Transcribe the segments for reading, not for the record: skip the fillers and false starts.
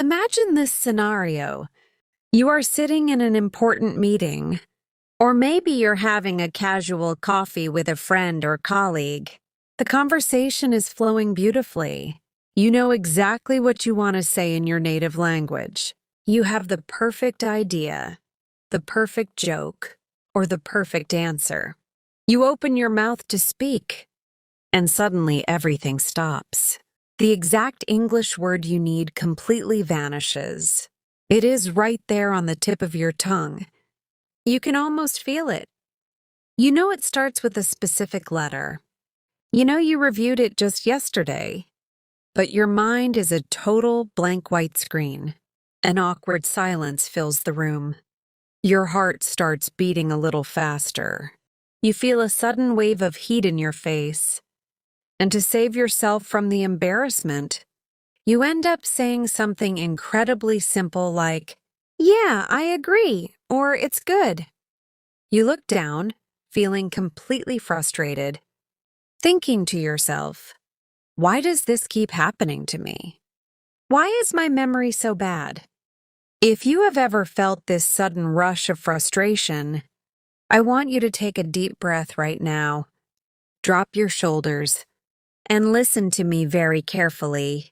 Imagine this scenario. You are sitting in an important meeting, or maybe you're having a casual coffee with a friend or colleague. The conversation is flowing beautifully. You know exactly what you want to say in your native language. You have the perfect idea, the perfect joke, or the perfect answer. You open your mouth to speak, and suddenly everything stops. The exact English word you need completely vanishes. It is right there on the tip of your tongue. You can almost feel it. You know it starts with a specific letter. You know you reviewed it just yesterday, but your mind is a total blank white screen. An awkward silence fills the room. Your heart starts beating a little faster. You feel a sudden wave of heat in your face. And to save yourself from the embarrassment, you end up saying something incredibly simple like, "Yeah, I agree," or "It's good." You look down, feeling completely frustrated, thinking to yourself, why does this keep happening to me? Why is my memory so bad? If you have ever felt this sudden rush of frustration, I want you to take a deep breath right now. Drop your shoulders and listen to me very carefully.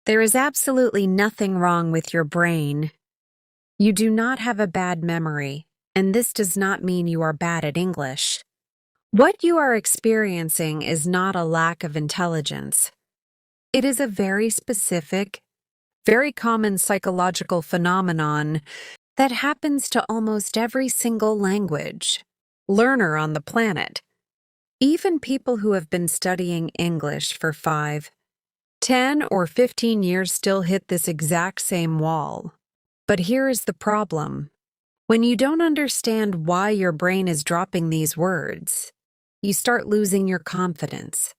There is absolutely nothing wrong with your brain. You do not have a bad memory, and this does not mean you are bad at English. What you are experiencing is not a lack of intelligence. It is a very specific, very common psychological phenomenon that happens to almost every single language learner on the planet. Even people who have been studying English for 5, 10, or 15 years still hit this exact same wall. But here is the problem. When you don't understand why your brain is dropping these words, you start losing your confidence.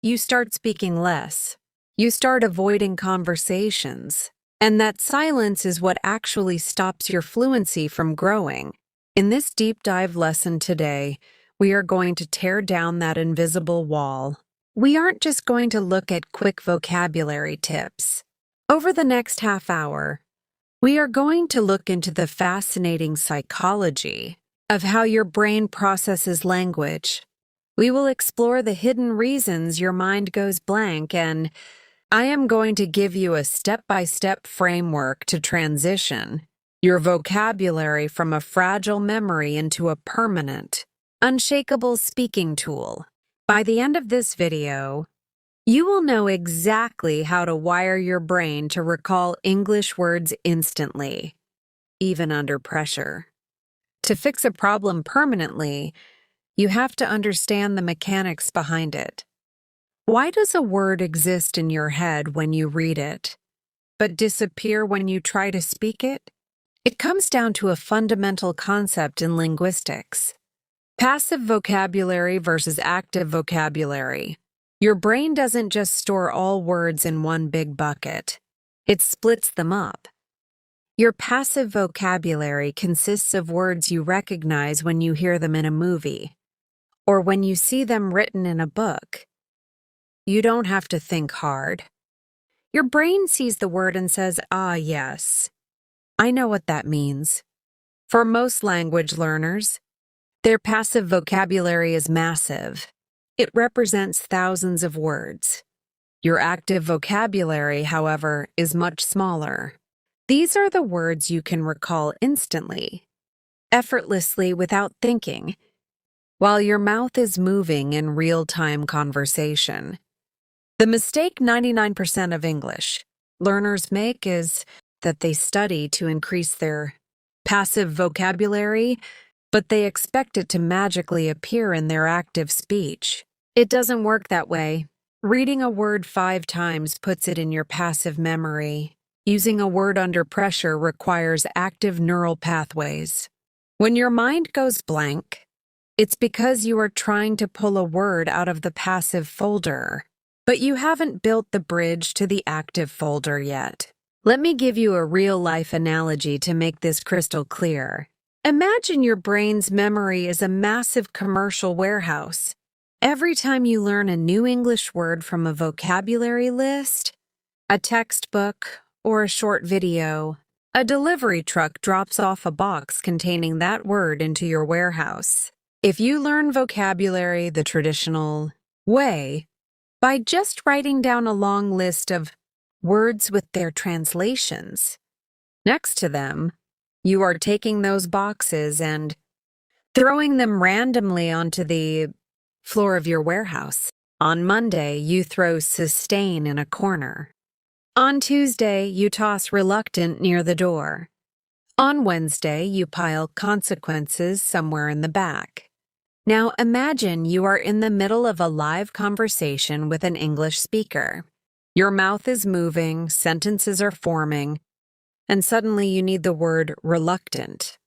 You start speaking less. You start avoiding conversations. And that silence is what actually stops your fluency from growing. In this deep dive lesson today, we are going to tear down that invisible wall. We aren't just going to look at quick vocabulary tips. Over the next half hour, we are going to look into the fascinating psychology of how your brain processes language. We will explore the hidden reasons your mind goes blank, and I am going to give you a step-by-step framework to transition your vocabulary from a fragile memory into a permanent, unshakable speaking tool. By the end of this video, you will know exactly how to wire your brain to recall English words instantly, even under pressure. To fix a problem permanently, you have to understand the mechanics behind it. Why does a word exist in your head when you read it, but disappear when you try to speak it? It comes down to a fundamental concept in linguistics. Passive vocabulary versus active vocabulary. Your brain doesn't just store all words in one big bucket. It splits them up. Your passive vocabulary consists of words you recognize when you hear them in a movie, or when you see them written in a book. You don't have to think hard. Your brain sees the word and says, "Ah, yes, I know what that means." For most language learners, their passive vocabulary is massive. It represents thousands of words. Your active vocabulary, however, is much smaller. These are the words you can recall instantly, effortlessly without thinking, while your mouth is moving in real-time conversation. The mistake 99% of English learners make is that they study to increase their passive vocabulary, but they expect it to magically appear in their active speech. It doesn't work that way. Reading a word 5 times puts it in your passive memory. Using a word under pressure requires active neural pathways. When your mind goes blank, it's because you are trying to pull a word out of the passive folder, but you haven't built the bridge to the active folder yet. Let me give you a real-life analogy to make this crystal clear. Imagine your brain's memory is a massive commercial warehouse. Every time you learn a new English word from a vocabulary list, a textbook, or a short video, a delivery truck drops off a box containing that word into your warehouse. If you learn vocabulary the traditional way, by just writing down a long list of words with their translations next to them, you are taking those boxes and throwing them randomly onto the floor of your warehouse. On Monday, you throw sustain in a corner. On Tuesday, you toss reluctant near the door. On Wednesday, you pile consequences somewhere in the back. Now imagine you are in the middle of a live conversation with an English speaker. Your mouth is moving, sentences are forming, and suddenly you need the word reluctant.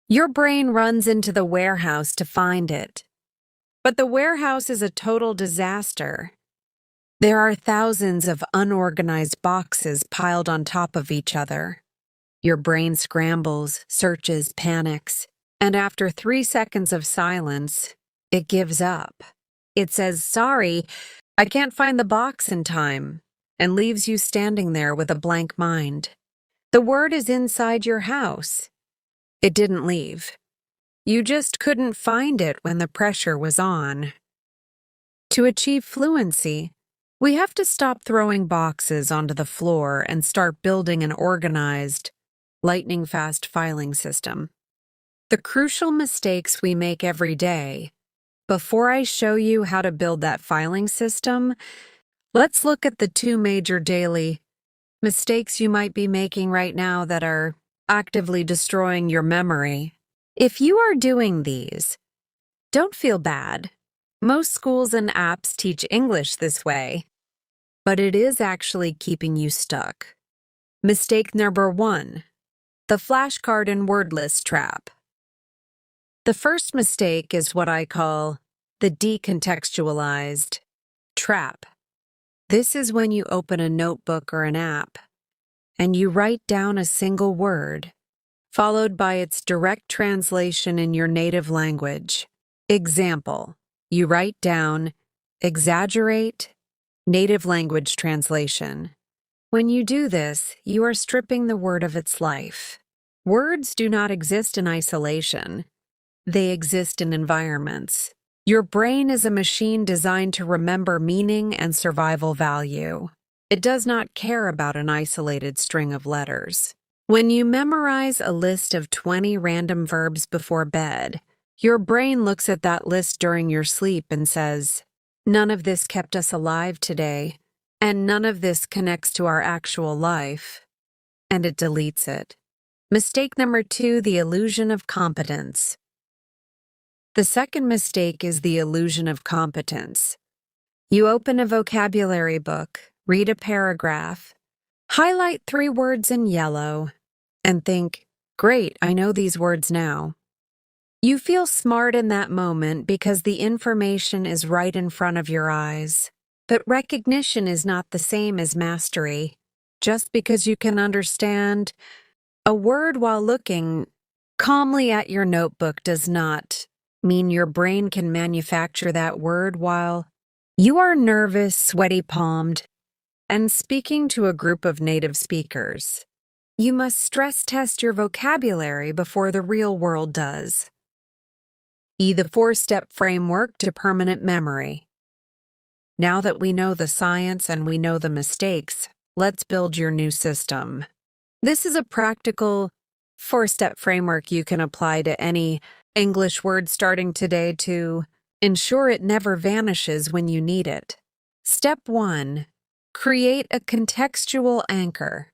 Your brain runs into the warehouse to find it. But the warehouse is a total disaster. There are thousands of unorganized boxes piled on top of each other. Your brain scrambles, searches, panics, and after 3 seconds of silence, it gives up. It says, "Sorry, I can't find the box in time," and leaves you standing there with a blank mind. The word is inside your house. It didn't leave. You just couldn't find it when the pressure was on. To achieve fluency, we have to stop throwing boxes onto the floor and start building an organized, lightning-fast filing system. The crucial mistakes we make every day. Before I show you how to build that filing system, let's look at the 2 major daily mistakes you might be making right now that are actively destroying your memory. If you are doing these, don't feel bad. Most schools and apps teach English this way, but it is actually keeping you stuck. Mistake number 1, the flashcard and word list trap. The first mistake is what I call the decontextualized trap. This is when you open a notebook or an app and you write down a single word, followed by its direct translation in your native language. Example, you write down, exaggerate, native language translation. When you do this, you are stripping the word of its life. Words do not exist in isolation. They exist in environments. Your brain is a machine designed to remember meaning and survival value. It does not care about an isolated string of letters. When you memorize a list of 20 random verbs before bed, your brain looks at that list during your sleep and says, "None of this kept us alive today, and none of this connects to our actual life," and it deletes it. Mistake number 2, the illusion of competence. The second mistake is the illusion of competence. You open a vocabulary book, read a paragraph, highlight 3 words in yellow, and think, "Great, I know these words now." You feel smart in that moment because the information is right in front of your eyes. But recognition is not the same as mastery. Just because you can understand a word while looking calmly at your notebook does not mean your brain can manufacture that word while you are nervous, sweaty-palmed, and speaking to a group of native speakers. You must stress test your vocabulary before the real world does. The 4-step framework to permanent memory. Now that we know the science and we know the mistakes, let's build your new system. This is a practical 4-step framework you can apply to any English word starting today to ensure it never vanishes when you need it. Step 1. Create a contextual anchor.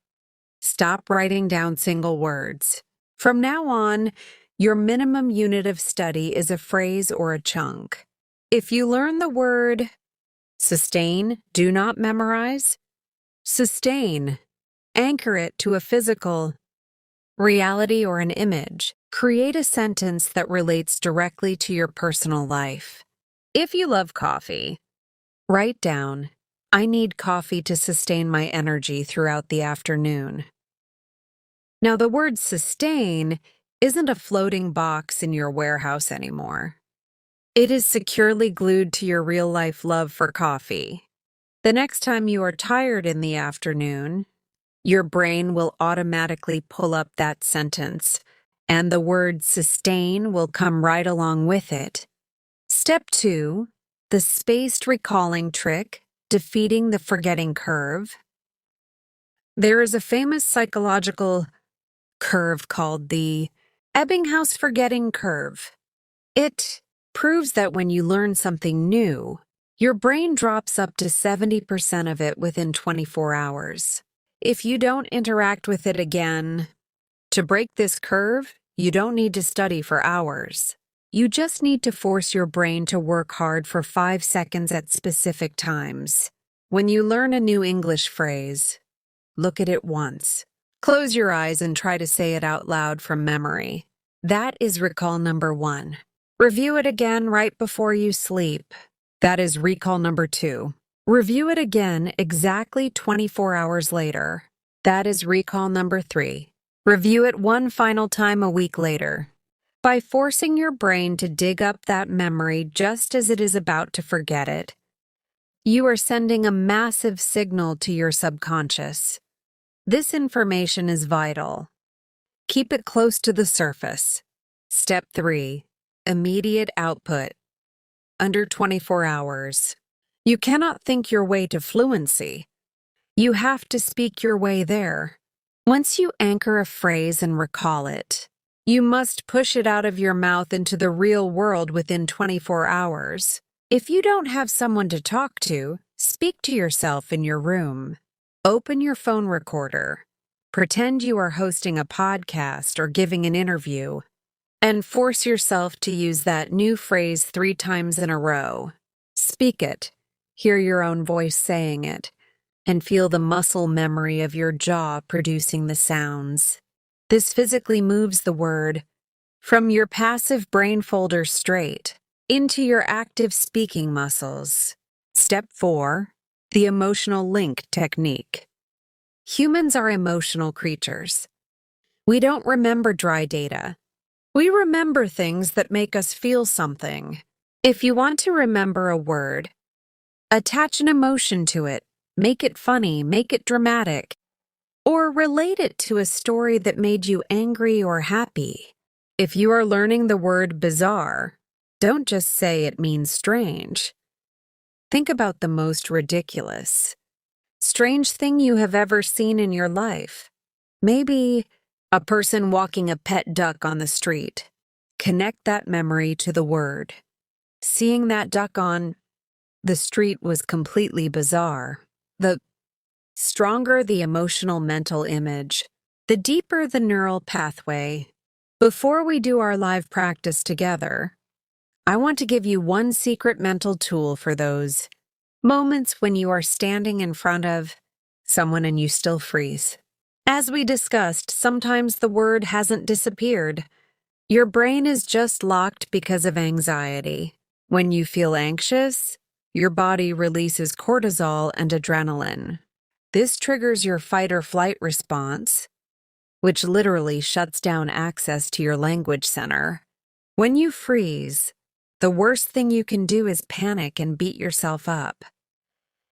Stop writing down single words. From now on, your minimum unit of study is a phrase or a chunk. If you learn the word sustain, do not memorize. Sustain. Anchor it to a physical reality or an image. Create a sentence that relates directly to your personal life. If you love coffee, write down, "I need coffee to sustain my energy throughout the afternoon." Now, the word sustain isn't a floating box in your warehouse anymore. It is securely glued to your real-life love for coffee. The next time you are tired in the afternoon, Your brain will automatically pull up that sentence, and the word sustain will come right along with it. Step 2, the spaced recalling trick, defeating the forgetting curve. There is a famous psychological curve called the Ebbinghaus forgetting curve. It proves that when you learn something new, your brain drops up to 70% of it within 24 hours. If you don't interact with it again, to break this curve, you don't need to study for hours. You just need to force your brain to work hard for 5 seconds at specific times. When you learn a new English phrase, look at it once. Close your eyes and try to say it out loud from memory. That is recall number 1. Review it again right before you sleep. That is recall number 2. Review it again exactly 24 hours later. That is recall number 3. Review it one final time a week later. By forcing your brain to dig up that memory just as it is about to forget it, you are sending a massive signal to your subconscious. This information is vital. Keep it close to the surface. Step 3. Immediate output. Under 24 hours. You cannot think your way to fluency. You have to speak your way there. Once you anchor a phrase and recall it, you must push it out of your mouth into the real world within 24 hours. If you don't have someone to talk to, speak to yourself in your room. Open your phone recorder. Pretend you are hosting a podcast or giving an interview, and force yourself to use that new phrase 3 times in a row. Speak it, hear your own voice saying it, and feel the muscle memory of your jaw producing the sounds. This physically moves the word from your passive brain folder straight into your active speaking muscles. Step 4, the emotional link technique. Humans are emotional creatures. We don't remember dry data. We remember things that make us feel something. If you want to remember a word, attach an emotion to it, make it funny, make it dramatic, or relate it to a story that made you angry or happy. If you are learning the word bizarre, don't just say it means strange. Think about the most ridiculous, strange thing you have ever seen in your life. Maybe a person walking a pet duck on the street. Connect that memory to the word. Seeing that duck on the street was completely bizarre. The stronger the emotional mental image, the deeper the neural pathway. Before we do our live practice together, I want to give you one secret mental tool for those moments when you are standing in front of someone and you still freeze. As we discussed, sometimes the word hasn't disappeared. Your brain is just locked because of anxiety. When you feel anxious, your body releases cortisol and adrenaline. This triggers your fight or flight response, which literally shuts down access to your language center. When you freeze, the worst thing you can do is panic and beat yourself up.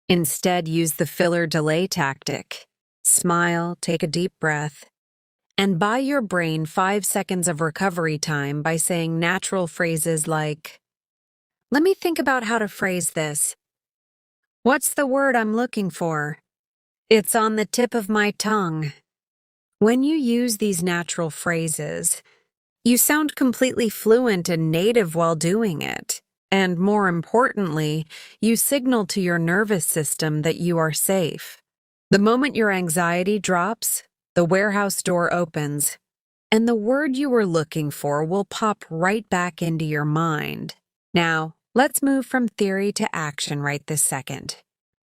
Instead, use the filler delay tactic. Smile, take a deep breath, and buy your brain 5 seconds of recovery time by saying natural phrases like, "Let me think about how to phrase this. What's the word I'm looking for? It's on the tip of my tongue." When you use these natural phrases, you sound completely fluent and native while doing it. And more importantly, you signal to your nervous system that you are safe. The moment your anxiety drops, the warehouse door opens, and the word you were looking for will pop right back into your mind. Now, let's move from theory to action right this second.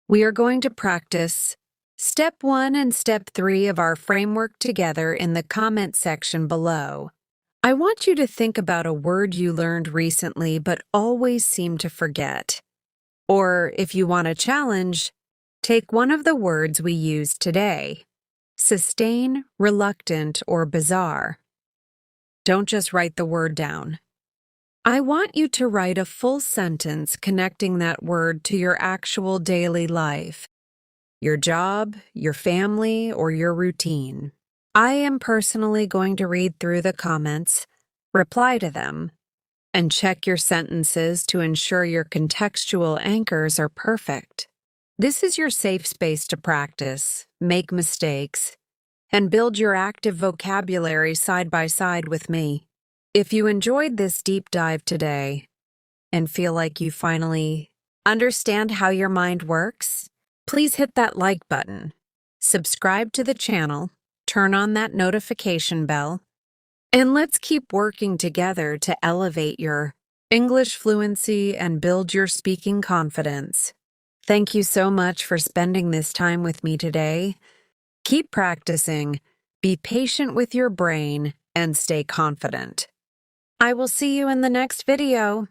We are going to practice Step 1 and Step 3 of our framework together in the comment section below. I want you to think about a word you learned recently but always seem to forget. Or, if you want a challenge, take one of the words we used today. Sustain, reluctant, or bizarre. Don't just write the word down. I want you to write a full sentence connecting that word to your actual daily life. your job, your family, or your routine. I am personally going to read through the comments, reply to them, and check your sentences to ensure your contextual anchors are perfect. This is your safe space to practice, make mistakes, and build your active vocabulary side by side with me. If you enjoyed this deep dive today and feel like you finally understand how your mind works, please hit that like button, subscribe to the channel, turn on that notification bell, and let's keep working together to elevate your English fluency and build your speaking confidence. Thank you so much for spending this time with me today. Keep practicing, be patient with your brain, and stay confident. I will see you in the next video.